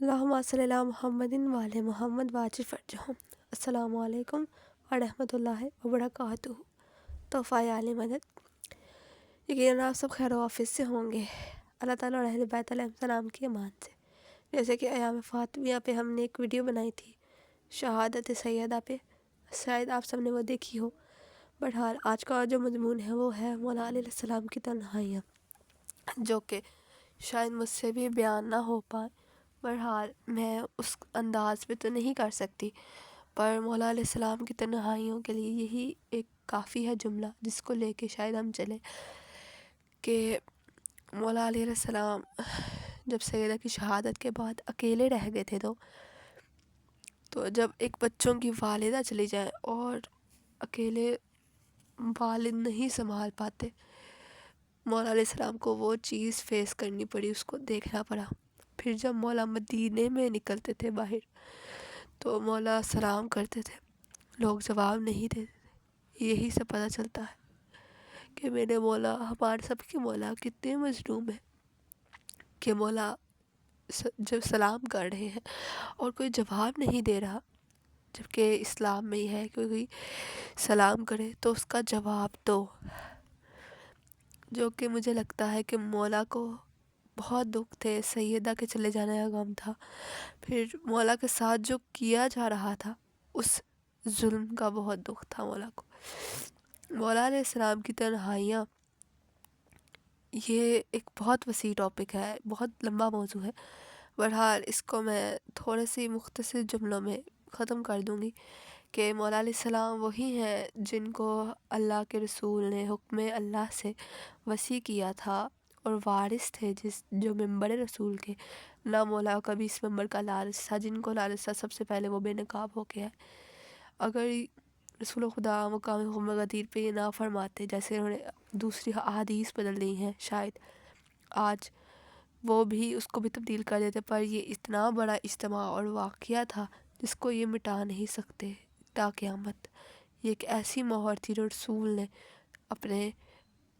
اللہم صلی علی محمد وعلی محمد واجل فرجہم۔ السلام علیکم ورحمۃ اللہ وبرکاتہ۔ تحفہ عالی مدد، یقیناً آپ سب خیر و عافیت سے ہوں گے، اللہ تعالیٰ اور اہل بیت علیہ السلام کی امان سے۔ جیسے کہ ایام فاطمیہ پہ ہم نے ایک ویڈیو بنائی تھی، شہادت سیدہ پہ، شاید آپ سب نے وہ دیکھی ہو۔ بہرحال آج کا جو مضمون ہے وہ ہے مولا علیہ السلام کی تنہائیاں، جو کہ شاید مجھ سے بھی بیان نہ ہو پائے۔ بہرحال میں اس انداز پہ تو نہیں کر سکتی، پر مولا علیہ السلام کی تنہائیوں کے لیے یہی ایک کافی ہے جملہ جس کو لے کے شاید ہم چلیں کہ مولا علیہ السلام جب سیدہ کی شہادت کے بعد اکیلے رہ گئے تھے تو جب ایک بچوں کی والدہ چلی جائے اور اکیلے والد نہیں سنبھال پاتے، مولا علیہ السلام کو وہ چیز فیس کرنی پڑی، اس کو دیکھنا پڑا۔ پھر جب مولا مدینے میں نکلتے تھے باہر تو مولا سلام کرتے تھے، لوگ جواب نہیں دیتے تھے۔ یہی سے پتہ چلتا ہے کہ میرے مولا، ہمارے سب کے مولا کتنے مظلوم ہیں کہ مولا جب سلام کر رہے ہیں اور کوئی جواب نہیں دے رہا، جبکہ اسلام میں یہ ہے کہ کوئی سلام کرے تو اس کا جواب دو، جو کہ مجھے لگتا ہے کہ مولا کو بہت دکھ تھے، سیدہ کے چلے جانے کا غم تھا، پھر مولا کے ساتھ جو کیا جا رہا تھا اس ظلم کا بہت دکھ تھا مولا کو۔ مولا علیہ السلام کی تنہائیاں یہ ایک بہت وسیع ٹاپک ہے، بہت لمبا موضوع ہے۔ بہرحال اس کو میں تھوڑے سی مختصر جملوں میں ختم کر دوں گی کہ مولا علیہ السلام وہی ہیں جن کو اللہ کے رسول نے حکم اللہ سے وصی کیا تھا اور وارث تھے جو ممبر رسول کے۔ نہ مولا کبھی اس ممبر کا لالچ تھا، جن کو لالچ تھا سب سے پہلے وہ بے نقاب ہو کے ہے۔ اگر رسول خدا مقام حکم غدیر پہ یہ نہ فرماتے، جیسے انہوں نے دوسری احادیث بدل دی ہیں، شاید آج وہ بھی اس کو بھی تبدیل کر دیتے، پر یہ اتنا بڑا اجتماع اور واقعہ تھا جس کو یہ مٹا نہیں سکتے تا قیامت۔ یہ ایک ایسی مہر تھی جو رسول نے اپنے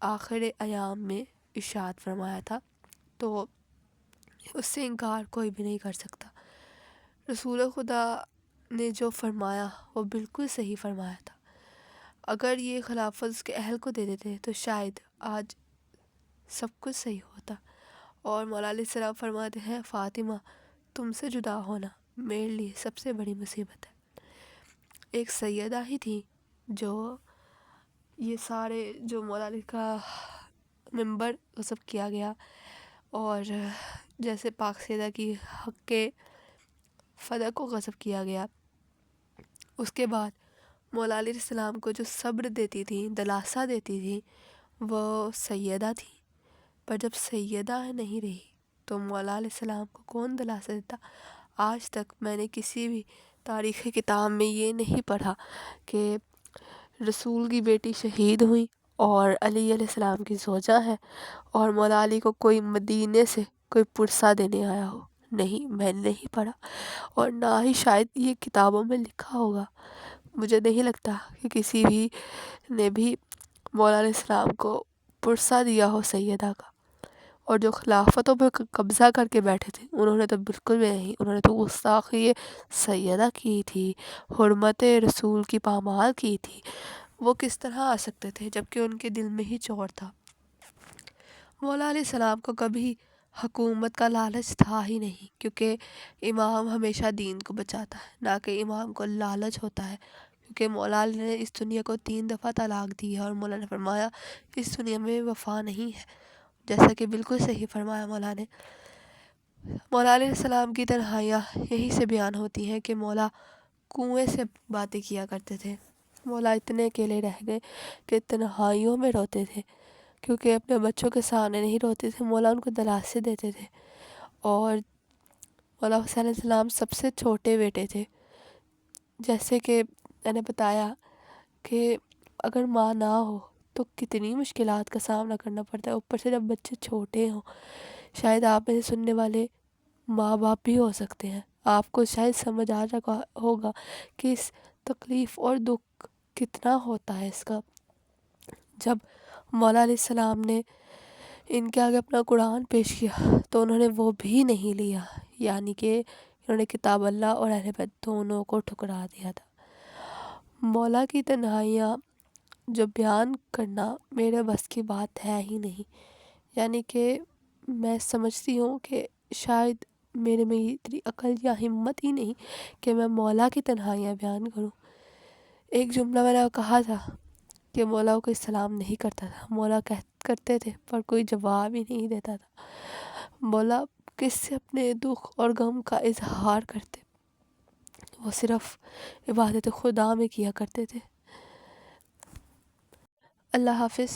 آخر ایام میں ارشاد فرمایا تھا، تو اس سے انکار کوئی بھی نہیں کر سکتا۔ رسول خدا نے جو فرمایا وہ بالکل صحیح فرمایا تھا۔ اگر یہ خلافت اس کے اہل کو دے دیتے تو شاید آج سب کچھ صحیح ہوتا۔ اور مولا علیہ السلام فرماتے ہیں، فاطمہ تم سے جدا ہونا میرے لیے سب سے بڑی مصیبت ہے۔ ایک سیدہ ہی تھی جو یہ سارے جو مولا علی کا ممبر غصب کیا گیا، اور جیسے پاک سیدہ کی حق کے فدق کو غصب کیا گیا، اس کے بعد مولا علیہ السلام کو جو صبر دیتی تھی، دلاسا دیتی تھی، وہ سیدہ تھی۔ پر جب سیدہ نہیں رہی تو مولا علیہ السلام کو کون دلاسا دیتا؟ آج تک میں نے کسی بھی تاریخی کتاب میں یہ نہیں پڑھا کہ رسول کی بیٹی شہید ہوئی اور علی علیہ السلام کی زوجہ ہے اور مولا علی کو کوئی مدینے سے کوئی پرسہ دینے آیا ہو۔ نہیں، میں نے نہیں پڑھا، اور نہ ہی شاید یہ کتابوں میں لکھا ہوگا۔ مجھے نہیں لگتا کہ کسی بھی نے بھی مولا علیہ السلام کو پرسہ دیا ہو سیدہ کا۔ اور جو خلافتوں پہ قبضہ کر کے بیٹھے تھے انہوں نے تو بالکل بھی نہیں، انہوں نے تو گستاخی سیدہ کی تھی، حرمت رسول کی پامال کی تھی۔ وہ کس طرح آ سکتے تھے جبکہ ان کے دل میں ہی چور تھا؟ مولا علیہ السلام کو کبھی حکومت کا لالچ تھا ہی نہیں، کیونکہ امام ہمیشہ دین کو بچاتا ہے، نہ کہ امام کو لالچ ہوتا ہے۔ کیونکہ مولا علی نے اس دنیا کو 3 دفعہ طلاق دی ہے اور مولا نے فرمایا اس دنیا میں وفا نہیں ہے، جیسا کہ بالکل صحیح فرمایا مولا نے۔ مولا علیہ السلام کی تنہائیاں یہی سے بیان ہوتی ہیں کہ مولا کنویں سے باتیں کیا کرتے تھے۔ مولا اتنے اکیلے رہ گئے کہ تنہائیوں میں روتے تھے، کیونکہ اپنے بچوں کے سامنے نہیں روتے تھے، مولا ان کو دلاسے دیتے تھے۔ اور مولا حسین علیہ السلام سب سے چھوٹے بیٹے تھے، جیسے کہ میں نے بتایا کہ اگر ماں نہ ہو تو کتنی مشکلات کا سامنا کرنا پڑتا ہے، اوپر سے جب بچے چھوٹے ہوں۔ شاید آپ میں سے سننے والے ماں باپ بھی ہو سکتے ہیں، آپ کو شاید سمجھ آ جائے ہوگا کہ اس تکلیف اور دکھ کتنا ہوتا ہے اس کا۔ جب مولا علیہ السلام نے ان کے آگے اپنا قرآن پیش کیا تو انہوں نے وہ بھی نہیں لیا، یعنی کہ انہوں نے کتاب اللہ اور اہل بیت دونوں کو ٹھکرا دیا تھا۔ مولا کی تنہائیاں جو بیان کرنا میرے بس کی بات ہے ہی نہیں، یعنی کہ میں سمجھتی ہوں کہ شاید میرے میں اتنی عقل یا ہمت ہی نہیں کہ میں مولا کی تنہائیاں بیان کروں۔ ایک جملہ میں نے کہا تھا کہ مولا کو کوئی سلام نہیں کرتا تھا، مولا کرتے تھے پر کوئی جواب ہی نہیں دیتا تھا۔ مولا کس سے اپنے دکھ اور غم کا اظہار کرتے، وہ صرف عبادت خدا میں کیا کرتے تھے۔ اللہ حافظ۔